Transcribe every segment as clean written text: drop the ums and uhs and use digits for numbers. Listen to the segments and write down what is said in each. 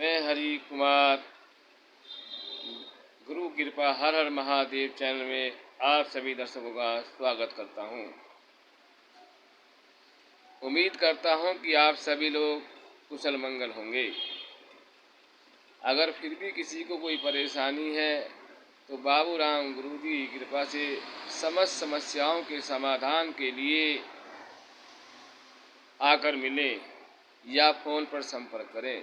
मैं हरि कुमार गुरु कृपा हर हर महादेव चैनल में आप सभी दर्शकों का स्वागत करता हूं। उम्मीद करता हूं कि आप सभी लोग कुशल मंगल होंगे। अगर फिर भी किसी को कोई परेशानी है तो बाबू राम गुरु जी की कृपा से समस्त समस्याओं के समाधान के लिए आकर मिलें या फ़ोन पर संपर्क करें।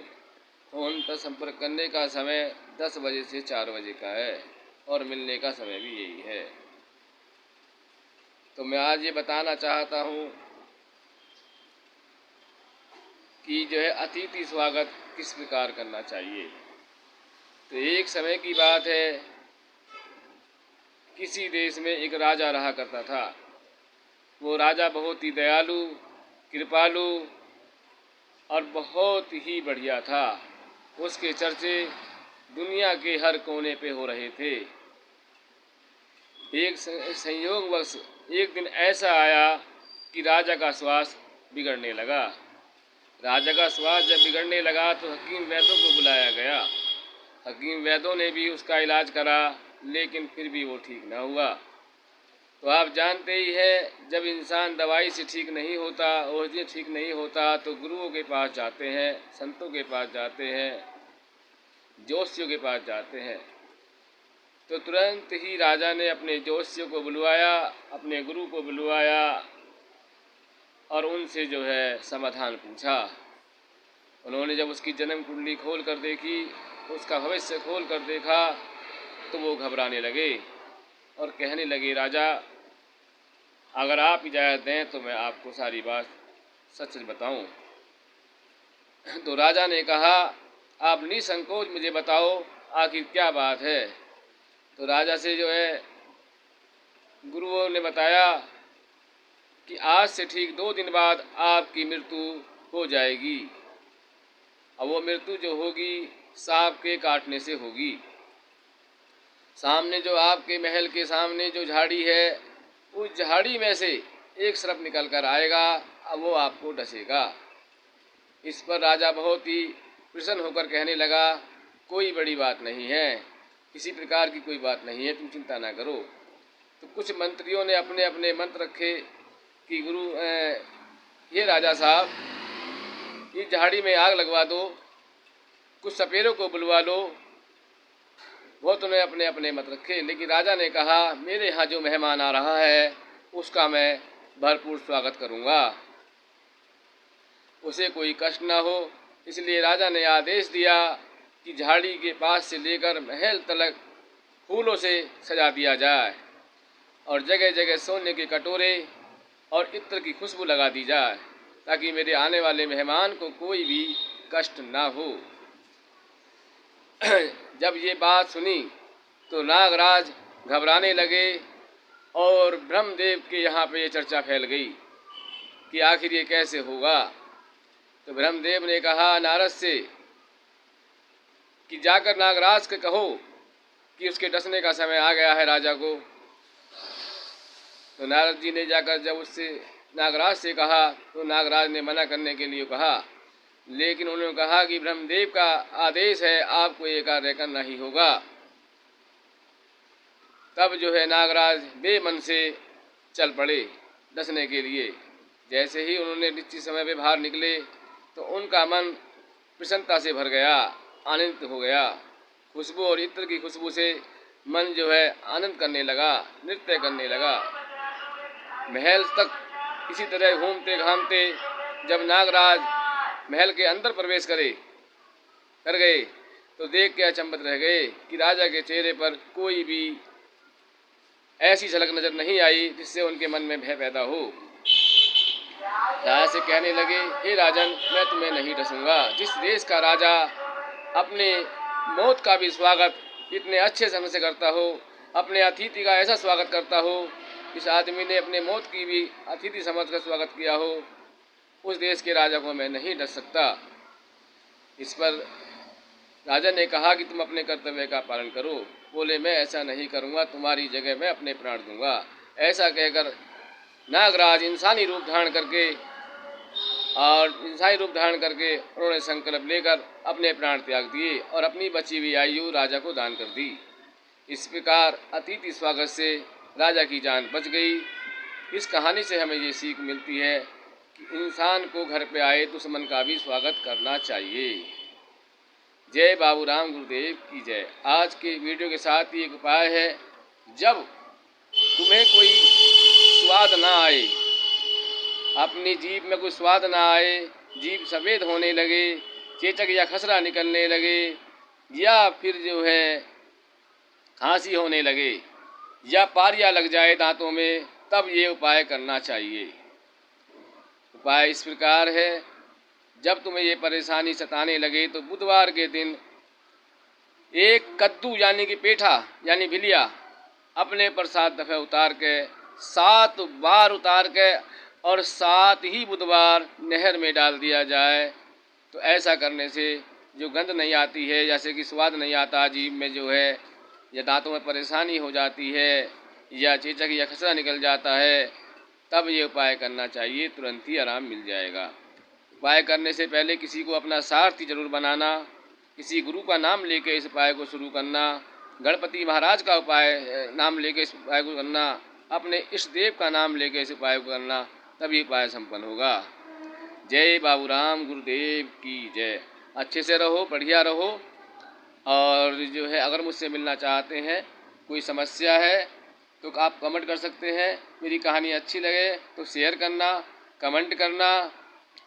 फ़ोन पर संपर्क करने का समय 10 बजे से 4 बजे का है और मिलने का समय भी यही है। तो मैं आज ये बताना चाहता हूँ कि जो है अतिथि स्वागत किस प्रकार करना चाहिए। तो एक समय की बात है, किसी देश में एक राजा रहा करता था। वो राजा बहुत ही दयालु, कृपालु और बहुत ही बढ़िया था। उसके चर्चे दुनिया के हर कोने पे हो रहे थे। एक संयोगवश एक दिन ऐसा आया कि राजा का स्वास्थ्य बिगड़ने लगा। राजा का स्वास्थ्य जब बिगड़ने लगा तो हकीम वैद्यों को बुलाया गया। हकीम वैद्यों ने भी उसका इलाज करा, लेकिन फिर भी वो ठीक न हुआ। तो आप जानते ही हैं, जब इंसान दवाई से ठीक नहीं होता, औषधि ठीक नहीं होता, तो गुरुओं के पास जाते हैं, संतों के पास जाते हैं, ज्योतिषियों के पास जाते हैं। तो तुरंत ही राजा ने अपने ज्योतिषियों को बुलवाया, अपने गुरु को बुलवाया और उनसे जो है समाधान पूछा। उन्होंने जब उसकी जन्म कुंडली खोल कर देखी, उसका भविष्य खोल कर देखा, तो वो घबराने लगे और कहने लगे, राजा अगर आप इजाज़त दें तो मैं आपको सारी बात सच सच बताऊं। तो राजा ने कहा, आप निसंकोच मुझे बताओ आखिर क्या बात है। तो राजा से जो है गुरुओं ने बताया कि आज से ठीक 2 दिन बाद आपकी मृत्यु हो जाएगी। अब वो मृत्यु जो होगी सांप के काटने से होगी। सामने जो आपके महल के सामने जो झाड़ी है, उस झाड़ी में से एक सर्प निकल कर आएगा, अब वो आपको डसेगा। इस पर राजा बहुत ही प्रसन्न होकर कहने लगा, कोई बड़ी बात नहीं है, किसी प्रकार की कोई बात नहीं है, तुम चिंता ना करो। तो कुछ मंत्रियों ने अपने अपने मंत्र रखे कि गुरु ये राजा साहब, इस झाड़ी में आग लगवा दो, कुछ सपेरों को बुलवा लो। बहुत उन्हें अपने अपने मत रखे, लेकिन राजा ने कहा, मेरे यहाँ जो मेहमान आ रहा है उसका मैं भरपूर स्वागत करूँगा, उसे कोई कष्ट ना हो। इसलिए राजा ने आदेश दिया कि झाड़ी के पास से लेकर महल तक फूलों से सजा दिया जाए और जगह जगह सोने के कटोरे और इत्र की खुशबू लगा दी जाए, ताकि मेरे आने वाले मेहमान को कोई भी कष्ट ना हो। जब ये बात सुनी तो नागराज घबराने लगे और ब्रह्मदेव के यहाँ पे ये चर्चा फैल गई कि आखिर ये कैसे होगा। तो ब्रह्मदेव ने कहा नारद से कि जाकर नागराज के कहो कि उसके डसने का समय आ गया है राजा को। तो नारद जी ने जाकर जब उससे नागराज से कहा तो नागराज ने मना करने के लिए कहा, लेकिन उन्होंने कहा कि ब्रह्मदेव का आदेश है, आपको ये कार्य करना ही होगा। तब जो है नागराज बेमन से चल पड़े डसने के लिए। जैसे ही उन्होंने निश्चित समय पे बाहर निकले तो उनका मन प्रसन्नता से भर गया, आनंदित हो गया। खुशबू और इत्र की खुशबू से मन जो है आनंद करने लगा, नृत्य करने लगा। महल तक इसी तरह घूमते घामते जब नागराज महल के अंदर प्रवेश कर गए तो देख के अचंभित रह गए कि राजा के चेहरे पर कोई भी ऐसी झलक नजर नहीं आई जिससे उनके मन में भय पैदा हो। राजा से कहने लगे, हे राजन, मैं तुम्हें नहीं डसूंगा। जिस देश का राजा अपने मौत का भी स्वागत इतने अच्छे समय से करता हो, अपने अतिथि का ऐसा स्वागत करता हो, इस आदमी ने अपने मौत की भी अतिथि समझ कर स्वागत किया हो, उस देश के राजा को मैं नहीं डस सकता। इस पर राजा ने कहा कि तुम अपने कर्तव्य का पालन करो। बोले, मैं ऐसा नहीं करूँगा, तुम्हारी जगह मैं अपने प्राण दूंगा। ऐसा कहकर नागराज इंसानी रूप धारण करके और इंसानी रूप धारण करके उन्होंने संकल्प लेकर अपने प्राण त्याग दिए और अपनी बची हुई आयु राजा को दान कर दी। इस प्रकार अतिथि स्वागत से राजा की जान बच गई। इस कहानी से हमें ये सीख मिलती है कि इंसान को घर पे आए दुश्मन का भी स्वागत करना चाहिए। जय बाबूराम गुरुदेव की जय। आज के वीडियो के साथ ही एक उपाय है, जब तुम्हें कोई स्वाद ना आए, अपनी जीभ में कोई स्वाद ना आए, जीभ सफ़ेद होने लगे, चेचक या खसरा निकलने लगे, या फिर जो है खांसी होने लगे, या पारिया लग जाए दांतों में, तब ये उपाय करना चाहिए। उपाय इस प्रकार है, जब तुम्हें ये परेशानी सताने लगे तो बुधवार के दिन एक कद्दू यानी कि पेठा यानी भिलिया अपने पर 7 दफ़े उतार के 7 बार उतार के और 7 ही बुधवार नहर में डाल दिया जाए। तो ऐसा करने से जो गंध नहीं आती है, जैसे कि स्वाद नहीं आता जीभ में जो है, या दांतों में परेशानी हो जाती है, या चेचक या खसरा निकल जाता है, तब ये उपाय करना चाहिए, तुरंत ही आराम मिल जाएगा। उपाय करने से पहले किसी को अपना सारथी जरूर बनाना, किसी गुरु का नाम लेके इस उपाय को शुरू करना, गणपति महाराज का उपाय नाम लेके इस उपाय को करना, अपने इष्ट देव का नाम लेके इस उपाय को करना, तभी उपाय संपन्न होगा। जय बाबूराम गुरुदेव की जय। अच्छे से रहो, बढ़िया रहो। और जो है अगर मुझसे मिलना चाहते हैं, कोई समस्या है तो आप कमेंट कर सकते हैं। मेरी कहानी अच्छी लगे तो शेयर करना, कमेंट करना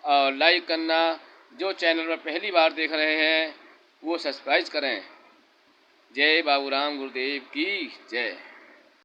और लाइक करना। जो चैनल पर पहली बार देख रहे हैं वो सब्सक्राइब करें। जय बाबूराम गुरुदेव की जय।